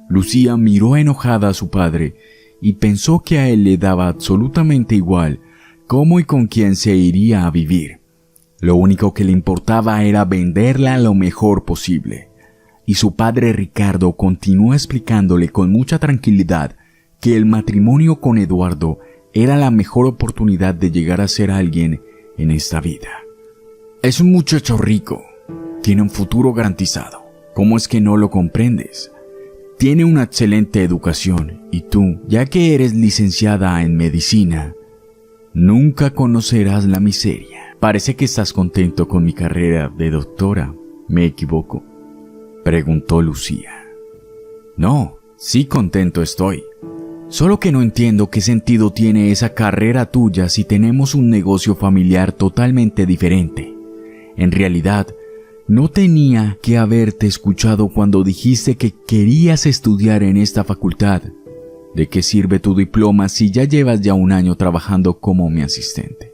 Lucía miró enojada a su padre y pensó que a él le daba absolutamente igual cómo y con quién se iría a vivir. Lo único que le importaba era venderla lo mejor posible. Y su padre Ricardo continuó explicándole con mucha tranquilidad que el matrimonio con Eduardo era la mejor oportunidad de llegar a ser alguien en esta vida. Es un muchacho rico, tiene un futuro garantizado. ¿Cómo es que no lo comprendes? Tiene una excelente educación y tú, ya que eres licenciada en medicina, nunca conocerás la miseria. Parece que estás contento con mi carrera de doctora. ¿Me equivoco?, preguntó Lucía. No, sí contento estoy. Solo que no entiendo qué sentido tiene esa carrera tuya si tenemos un negocio familiar totalmente diferente. En realidad, no tenía que haberte escuchado cuando dijiste que querías estudiar en esta facultad. ¿De qué sirve tu diploma si ya llevas ya un año trabajando como mi asistente?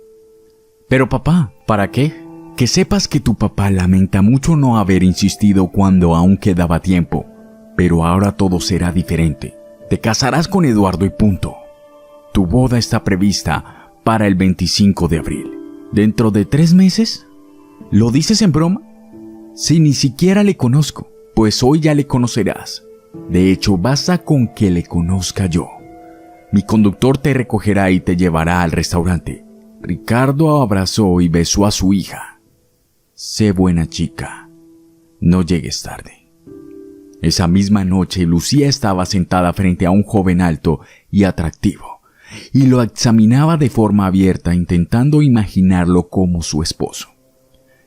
Pero papá, ¿para qué? Que sepas que tu papá lamenta mucho no haber insistido cuando aún quedaba tiempo, pero ahora todo será diferente. Te casarás con Eduardo y punto. Tu boda está prevista para el 25 de abril. ¿Dentro de 3 meses? ¿Lo dices en broma? Si ni siquiera le conozco, pues hoy ya le conocerás. De hecho, basta con que le conozca yo. Mi conductor te recogerá y te llevará al restaurante. Ricardo abrazó y besó a su hija. Sé buena chica. No llegues tarde. Esa misma noche, Lucía estaba sentada frente a un joven alto y atractivo, y lo examinaba de forma abierta, intentando imaginarlo como su esposo.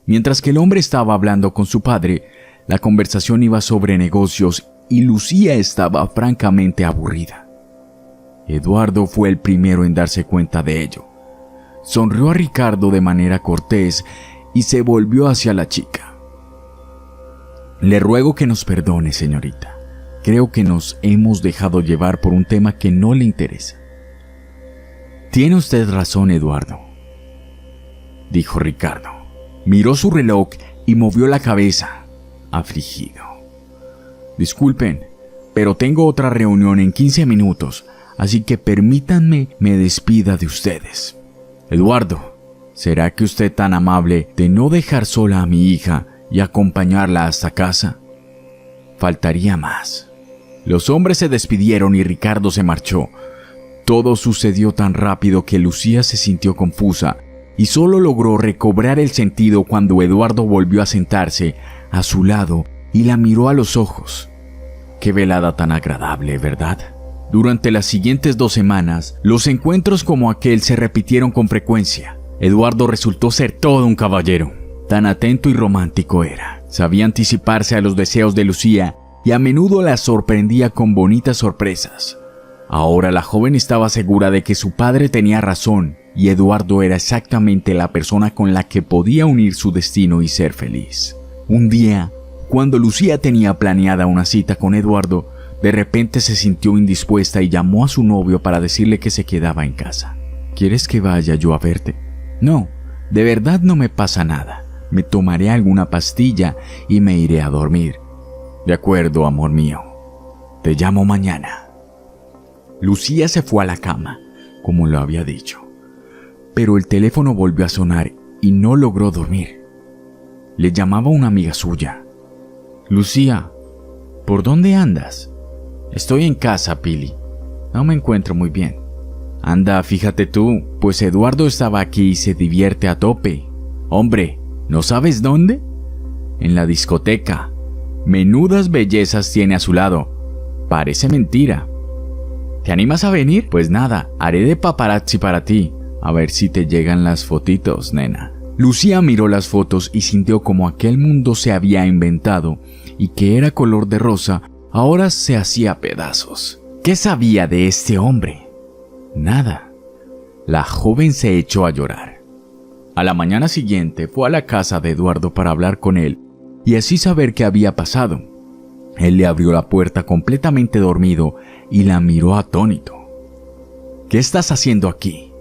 Mientras que el hombre estaba hablando con su padre, la conversación iba sobre negocios y Lucía estaba francamente aburrida. Eduardo fue el primero en darse cuenta de ello. Sonrió a Ricardo de manera cortés y se volvió hacia la chica. Le ruego que nos perdone, señorita. Creo que nos hemos dejado llevar por un tema que no le interesa. Tiene usted razón, Eduardo, dijo Ricardo. Miró su reloj y movió la cabeza, afligido. Disculpen, pero tengo otra reunión en 15 minutos, así que permítanme me despida de ustedes. Eduardo, ¿será que usted tan amable de no dejar sola a mi hija y acompañarla hasta casa? Faltaría más. Los hombres se despidieron y Ricardo se marchó. Todo sucedió tan rápido que Lucía se sintió confusa y solo logró recobrar el sentido cuando Eduardo volvió a sentarse a su lado y la miró a los ojos. Qué velada tan agradable, ¿verdad? Durante las siguientes 2 semanas, los encuentros como aquel se repitieron con frecuencia. Eduardo resultó ser todo un caballero. Tan atento y romántico era. Sabía anticiparse a los deseos de Lucía y a menudo la sorprendía con bonitas sorpresas. Ahora la joven estaba segura de que su padre tenía razón y Eduardo era exactamente la persona con la que podía unir su destino y ser feliz. Un día, cuando Lucía tenía planeada una cita con Eduardo, de repente se sintió indispuesta y llamó a su novio para decirle que se quedaba en casa. ¿Quieres que vaya yo a verte? No, de verdad no me pasa nada. Me tomaré alguna pastilla y me iré a dormir. De acuerdo, amor mío. Te llamo mañana. Lucía se fue a la cama, como lo había dicho. Pero el teléfono volvió a sonar y no logró dormir. Le llamaba una amiga suya. Lucía, ¿por dónde andas? Estoy en casa, Pili. No me encuentro muy bien. Anda, fíjate tú, pues Eduardo estaba aquí y se divierte a tope. Hombre, ¿no sabes dónde? En la discoteca. Menudas bellezas tiene a su lado. Parece mentira. ¿Te animas a venir? Pues nada, haré de paparazzi para ti. A ver si te llegan las fotitos, nena. Lucía miró las fotos y sintió como aquel mundo se había inventado y que era color de rosa, ahora se hacía pedazos. ¿Qué sabía de este hombre? Nada. La joven se echó a llorar. A la mañana siguiente fue a la casa de Eduardo para hablar con él y así saber qué había pasado. Él le abrió la puerta completamente dormido y la miró atónito. ¿Qué estás haciendo aquí?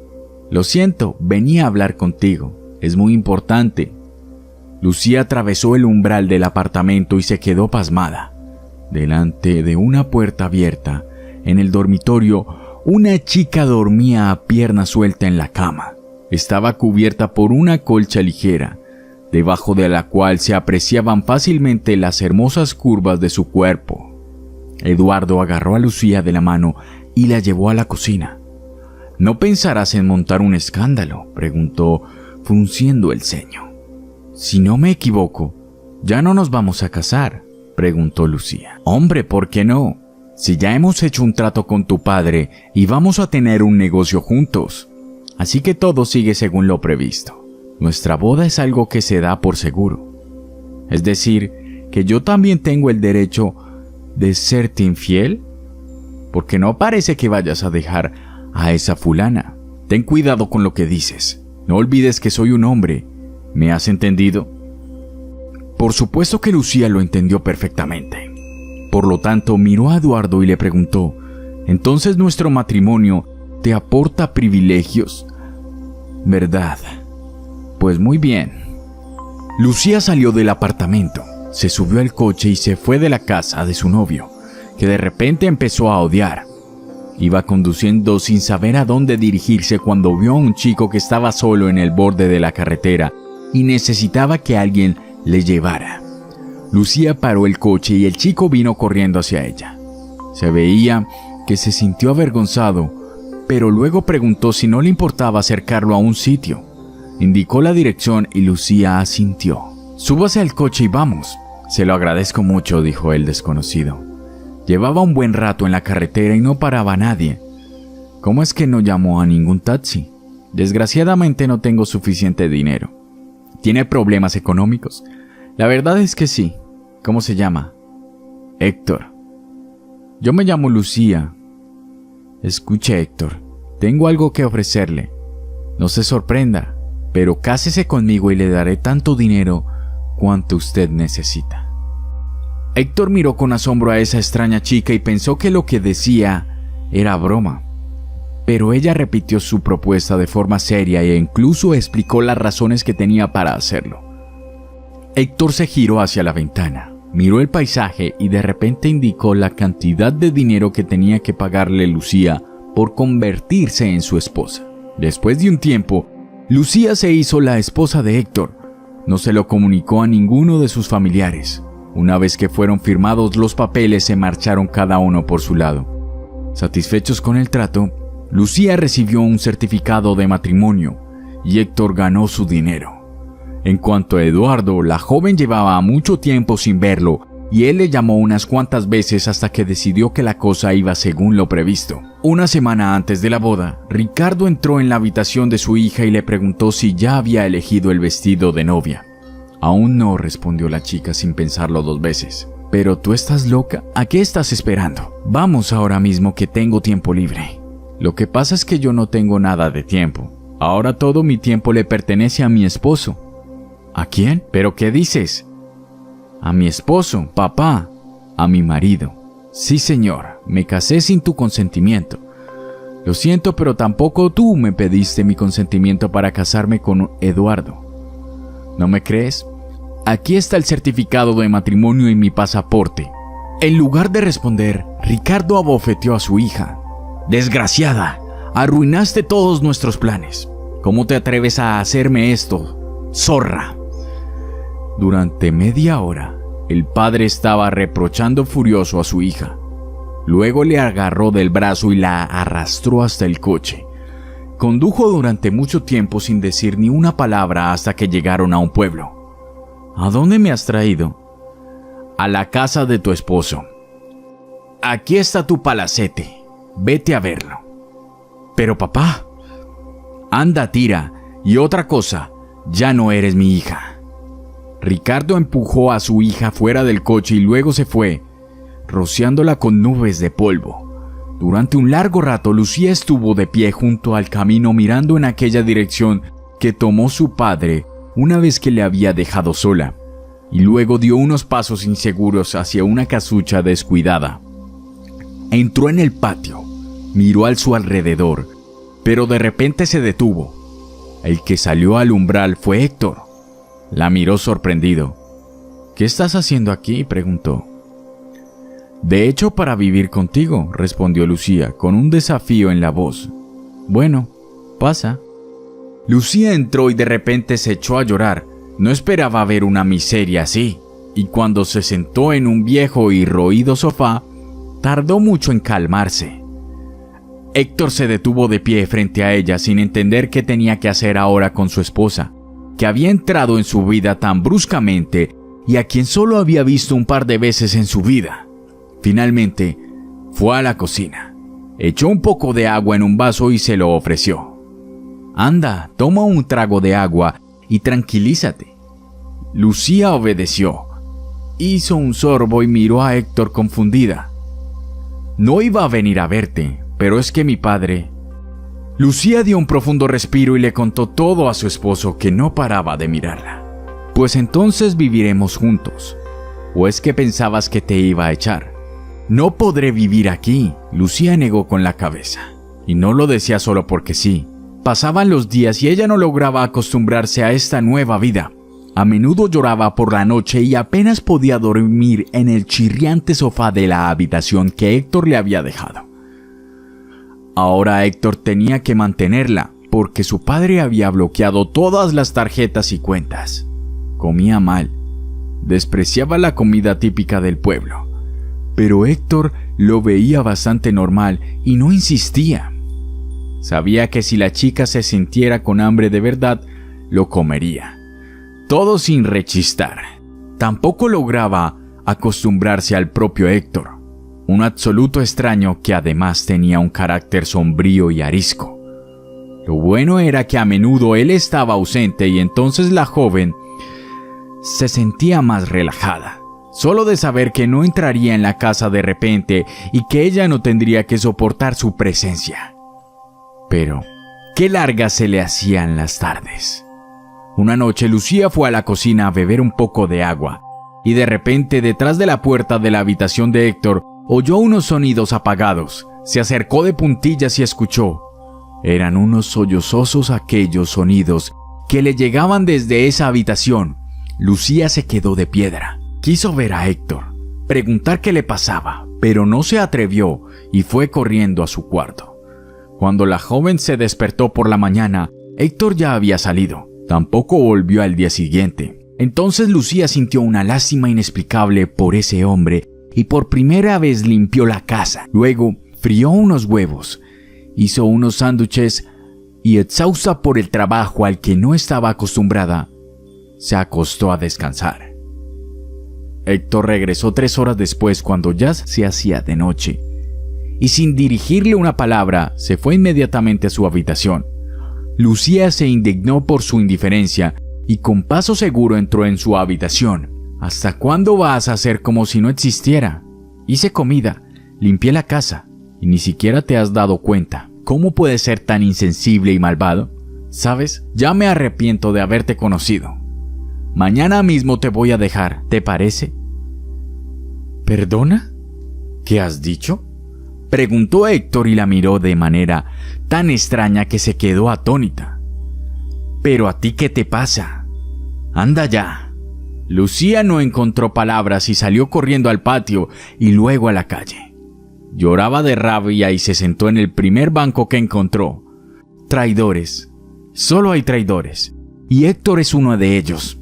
Lo siento, venía a hablar contigo. Es muy importante. Lucía atravesó el umbral del apartamento y se quedó pasmada. Delante de una puerta abierta, en el dormitorio, una chica dormía a pierna suelta en la cama. Estaba cubierta por una colcha ligera, debajo de la cual se apreciaban fácilmente las hermosas curvas de su cuerpo. Eduardo agarró a Lucía de la mano y la llevó a la cocina. «¿No pensarás en montar un escándalo?», preguntó, frunciendo el ceño. «Si no me equivoco, ¿ya no nos vamos a casar?», preguntó Lucía. «Hombre, ¿por qué no? Si ya hemos hecho un trato con tu padre y vamos a tener un negocio juntos. Así que todo sigue según lo previsto. Nuestra boda es algo que se da por seguro. Es decir, que yo también tengo el derecho de serte infiel, porque no parece que vayas a dejar a esa fulana. Ten cuidado con lo que dices. No olvides que soy un hombre. ¿Me has entendido?». Por supuesto que Lucía lo entendió perfectamente. Por lo tanto, miró a Eduardo y le preguntó: «¿Entonces nuestro matrimonio te aporta privilegios?». «¿Verdad? Pues muy bien». Lucía salió del apartamento, se subió al coche y se fue de la casa de su novio, que de repente empezó a odiar. Iba conduciendo sin saber a dónde dirigirse cuando vio a un chico que estaba solo en el borde de la carretera y necesitaba que alguien le llevara. Lucía paró el coche y el chico vino corriendo hacia ella. Se veía que se sintió avergonzado, pero luego preguntó si no le importaba acercarlo a un sitio. Indicó la dirección y Lucía asintió. «Súbase al coche y vamos». «Se lo agradezco mucho», dijo el desconocido. Llevaba un buen rato en la carretera y no paraba a nadie. «¿Cómo es que no llamó a ningún taxi?». «Desgraciadamente no tengo suficiente dinero». «¿Tiene problemas económicos?». «La verdad es que sí». «¿Cómo se llama?». «Héctor». «Yo me llamo Lucía». «Escuche, Héctor, tengo algo que ofrecerle. No se sorprenda, pero cásese conmigo y le daré tanto dinero cuanto usted necesita». Héctor miró con asombro a esa extraña chica y pensó que lo que decía era broma. Pero ella repitió su propuesta de forma seria e incluso explicó las razones que tenía para hacerlo. Héctor se giró hacia la ventana, miró el paisaje y de repente indicó la cantidad de dinero que tenía que pagarle Lucía por convertirse en su esposa. Después de un tiempo, Lucía se hizo la esposa de Héctor. No se lo comunicó a ninguno de sus familiares. Una vez que fueron firmados los papeles, se marcharon cada uno por su lado. Satisfechos con el trato, Lucía recibió un certificado de matrimonio y Héctor ganó su dinero. En cuanto a Eduardo, la joven llevaba mucho tiempo sin verlo y él le llamó unas cuantas veces hasta que decidió que la cosa iba según lo previsto. Una semana antes de la boda, Ricardo entró en la habitación de su hija y le preguntó si ya había elegido el vestido de novia. «Aún no», respondió la chica sin pensarlo dos veces. «¿Pero tú estás loca? ¿A qué estás esperando? Vamos ahora mismo que tengo tiempo libre». «Lo que pasa es que yo no tengo nada de tiempo. Ahora todo mi tiempo le pertenece a mi esposo». «¿A quién? ¿Pero qué dices?» «A mi esposo, papá, a mi marido». «Sí, señor, me casé sin tu consentimiento». «Lo siento, pero tampoco tú me pediste mi consentimiento para casarme con Eduardo». «¿No me crees? Aquí está el certificado de matrimonio y mi pasaporte». En lugar de responder, Ricardo abofeteó a su hija. «Desgraciada, arruinaste todos nuestros planes. ¿Cómo te atreves a hacerme esto, zorra?». Durante media hora, el padre estaba reprochando furioso a su hija. Luego le agarró del brazo y la arrastró hasta el coche. Condujo durante mucho tiempo sin decir ni una palabra hasta que llegaron a un pueblo. «¿A dónde me has traído?». «A la casa de tu esposo. Aquí está tu palacete. Vete a verlo». «Pero papá». «Anda, tira. Y otra cosa, ya no eres mi hija». Ricardo empujó a su hija fuera del coche y luego se fue, rociándola con nubes de polvo. Durante un largo rato, Lucía estuvo de pie junto al camino mirando en aquella dirección que tomó su padre una vez que le había dejado sola, y luego dio unos pasos inseguros hacia una casucha descuidada. Entró en el patio, miró a su alrededor, pero de repente se detuvo. El que salió al umbral fue Héctor. La miró sorprendido. «¿Qué estás haciendo aquí?», preguntó. De hecho, para vivir contigo, respondió Lucía, con un desafío en la voz. Bueno, pasa. Lucía entró y de repente se echó a llorar. No esperaba ver una miseria así, y cuando se sentó en un viejo y roído sofá, tardó mucho en calmarse. Héctor se detuvo de pie frente a ella sin entender qué tenía que hacer ahora con su esposa, que había entrado en su vida tan bruscamente y a quien solo había visto un par de veces en su vida. Finalmente, fue a la cocina, echó un poco de agua en un vaso y se lo ofreció. Anda, toma un trago de agua y tranquilízate. Lucía obedeció. Hizo un sorbo y miró a Héctor confundida. No iba a venir a verte, pero es que mi padre... Lucía dio un profundo respiro y le contó todo a su esposo, que no paraba de mirarla. Pues entonces viviremos juntos. ¿O es que pensabas que te iba a echar? No podré vivir aquí, Lucía negó con la cabeza. Y no lo decía solo porque sí. Pasaban los días y ella no lograba acostumbrarse a esta nueva vida. A menudo lloraba por la noche y apenas podía dormir en el chirriante sofá de la habitación que Héctor le había dejado. Ahora Héctor tenía que mantenerla, porque su padre había bloqueado todas las tarjetas y cuentas. Comía mal. Despreciaba la comida típica del pueblo. Pero Héctor lo veía bastante normal y no insistía. Sabía que si la chica se sintiera con hambre de verdad, lo comería. Todo sin rechistar. Tampoco lograba acostumbrarse al propio Héctor, un absoluto extraño que además tenía un carácter sombrío y arisco. Lo bueno era que a menudo él estaba ausente y entonces la joven se sentía más relajada, solo de saber que no entraría en la casa de repente y que ella no tendría que soportar su presencia. Pero, qué largas se le hacían las tardes. Una noche Lucía fue a la cocina a beber un poco de agua, y de repente detrás de la puerta de la habitación de Héctor oyó unos sonidos apagados. Se acercó de puntillas y escuchó. Eran unos sollozosos aquellos sonidos que le llegaban desde esa habitación. Lucía se quedó de piedra. Quiso ver a Héctor, preguntar qué le pasaba, pero no se atrevió y fue corriendo a su cuarto. Cuando la joven se despertó por la mañana, Héctor ya había salido. Tampoco volvió al día siguiente. Entonces Lucía sintió una lástima inexplicable por ese hombre y por primera vez limpió la casa. Luego frió unos huevos, hizo unos sándwiches y, exhausta por el trabajo al que no estaba acostumbrada, se acostó a descansar. Héctor regresó 3 horas después, cuando ya se hacía de noche, y sin dirigirle una palabra se fue inmediatamente a su habitación. Lucía se indignó por su indiferencia y con paso seguro entró en su habitación. ¿Hasta cuándo vas a hacer como si no existiera? Hice comida, limpié la casa y ni siquiera te has dado cuenta. ¿Cómo puedes ser tan insensible y malvado? ¿Sabes? Ya me arrepiento de haberte conocido. Mañana mismo te voy a dejar, ¿te parece? ¿Perdona? ¿Qué has dicho?, preguntó Héctor y la miró de manera tan extraña que se quedó atónita. ¿Pero a ti qué te pasa? Anda ya. Lucía no encontró palabras y salió corriendo al patio y luego a la calle. Lloraba de rabia y se sentó en el primer banco que encontró. Traidores. Solo hay traidores. Y Héctor es uno de ellos.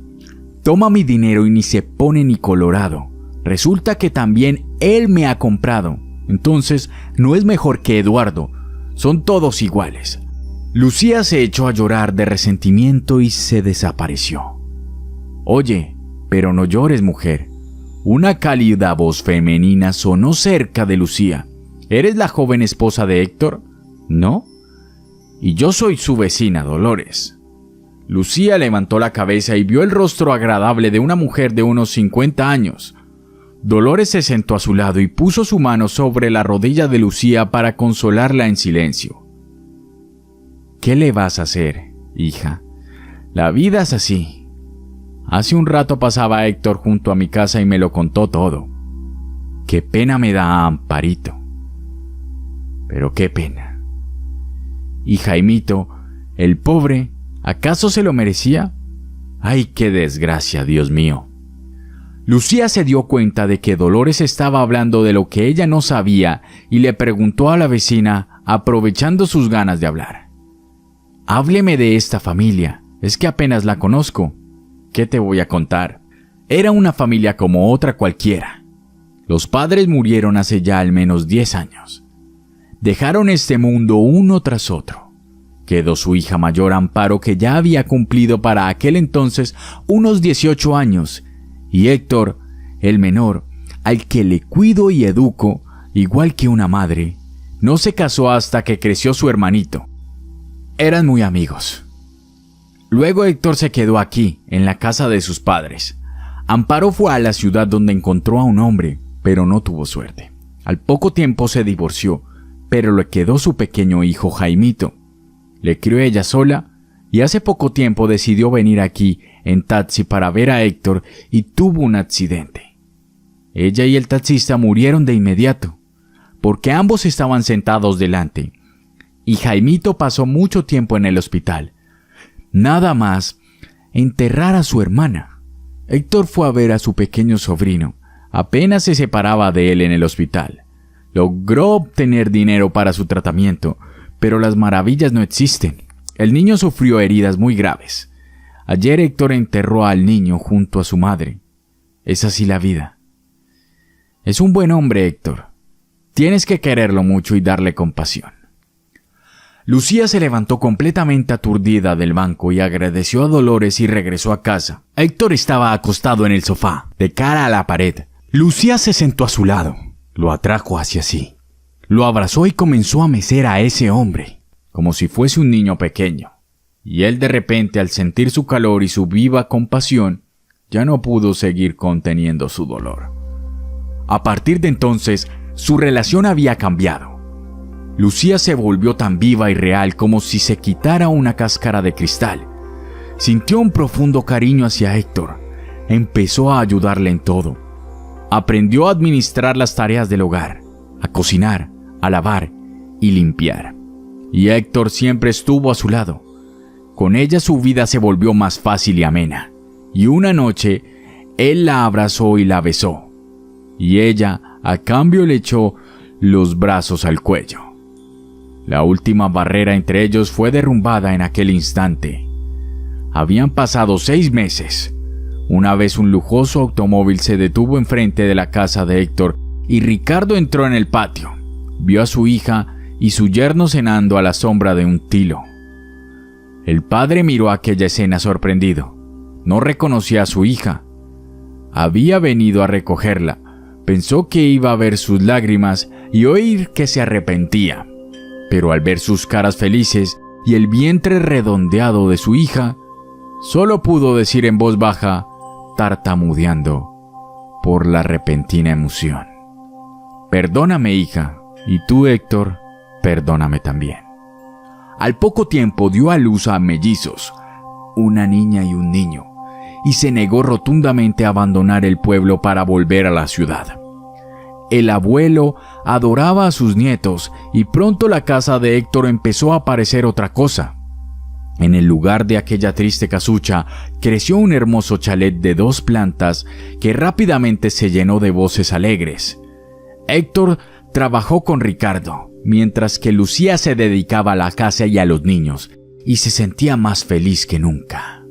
Toma mi dinero y ni se pone ni colorado. Resulta que también él me ha comprado. Entonces, no es mejor que Eduardo. Son todos iguales. Lucía se echó a llorar de resentimiento y se desapareció. Oye, pero no llores, mujer. Una cálida voz femenina sonó cerca de Lucía. ¿Eres la joven esposa de Héctor? ¿No? Y yo soy su vecina, Dolores. Lucía levantó la cabeza y vio el rostro agradable de una mujer de unos 50 años. Dolores se sentó a su lado y puso su mano sobre la rodilla de Lucía para consolarla en silencio. ¿Qué le vas a hacer, hija? La vida es así. Hace un rato pasaba Héctor junto a mi casa y me lo contó todo. Qué pena me da, Amparito. Pero qué pena. Y Jaimito, el pobre, ¿acaso se lo merecía? ¡Ay, qué desgracia, Dios mío! Lucía se dio cuenta de que Dolores estaba hablando de lo que ella no sabía y le preguntó a la vecina, aprovechando sus ganas de hablar. «Hábleme de esta familia, es que apenas la conozco». «¿Qué te voy a contar? Era una familia como otra cualquiera. Los padres murieron hace ya al menos 10 años. Dejaron este mundo uno tras otro. Quedó su hija mayor Amparo, que ya había cumplido para aquel entonces unos 18 años, y Héctor, el menor, al que le cuido y educo, igual que una madre, no se casó hasta que creció su hermanito. Eran muy amigos. Luego Héctor se quedó aquí, en la casa de sus padres. Amparo fue a la ciudad donde encontró a un hombre, pero no tuvo suerte. Al poco tiempo se divorció, pero le quedó su pequeño hijo Jaimito. Le crió ella sola y hace poco tiempo decidió venir aquí en taxi para ver a Héctor y tuvo un accidente. Ella y el taxista murieron de inmediato, porque ambos estaban sentados delante, y Jaimito pasó mucho tiempo en el hospital. Nada más enterrar a su hermana. Héctor fue a ver a su pequeño sobrino. Apenas se separaba de él en el hospital. Logró obtener dinero para su tratamiento, pero las maravillas no existen. El niño sufrió heridas muy graves. Ayer Héctor enterró al niño junto a su madre. Es así la vida. Es un buen hombre, Héctor. Tienes que quererlo mucho y darle compasión. Lucía se levantó completamente aturdida del banco y agradeció a Dolores y regresó a casa. Héctor estaba acostado en el sofá, de cara a la pared. Lucía se sentó a su lado. Lo atrajo hacia sí. Lo abrazó y comenzó a mecer a ese hombre, como si fuese un niño pequeño. Y él de repente, al sentir su calor y su viva compasión, ya no pudo seguir conteniendo su dolor. A partir de entonces, su relación había cambiado. Lucía se volvió tan viva y real como si se quitara una cáscara de cristal. Sintió un profundo cariño hacia Héctor. Empezó a ayudarle en todo. Aprendió a administrar las tareas del hogar, a cocinar, a lavar y limpiar. Y Héctor siempre estuvo a su lado. Con ella su vida se volvió más fácil y amena. Y una noche, él la abrazó y la besó. Y ella, a cambio, le echó los brazos al cuello. La última barrera entre ellos fue derrumbada en aquel instante. Habían pasado 6 meses. Una vez un lujoso automóvil se detuvo enfrente de la casa de Héctor y Ricardo entró en el patio. Vio a su hija y su yerno cenando a la sombra de un tilo. El padre miró aquella escena sorprendido. No reconocía a su hija. Había venido a recogerla. Pensó que iba a ver sus lágrimas y oír que se arrepentía. Pero al ver sus caras felices y el vientre redondeado de su hija, solo pudo decir en voz baja, tartamudeando por la repentina emoción: «Perdóname, hija, y tú, Héctor, perdóname también». Al poco tiempo dio a luz a mellizos, una niña y un niño, y se negó rotundamente a abandonar el pueblo para volver a la ciudad. El abuelo adoraba a sus nietos y pronto la casa de Héctor empezó a parecer otra cosa. En el lugar de aquella triste casucha creció un hermoso chalet de 2 plantas que rápidamente se llenó de voces alegres. Héctor trabajó con Ricardo, mientras que Lucía se dedicaba a la casa y a los niños, y se sentía más feliz que nunca.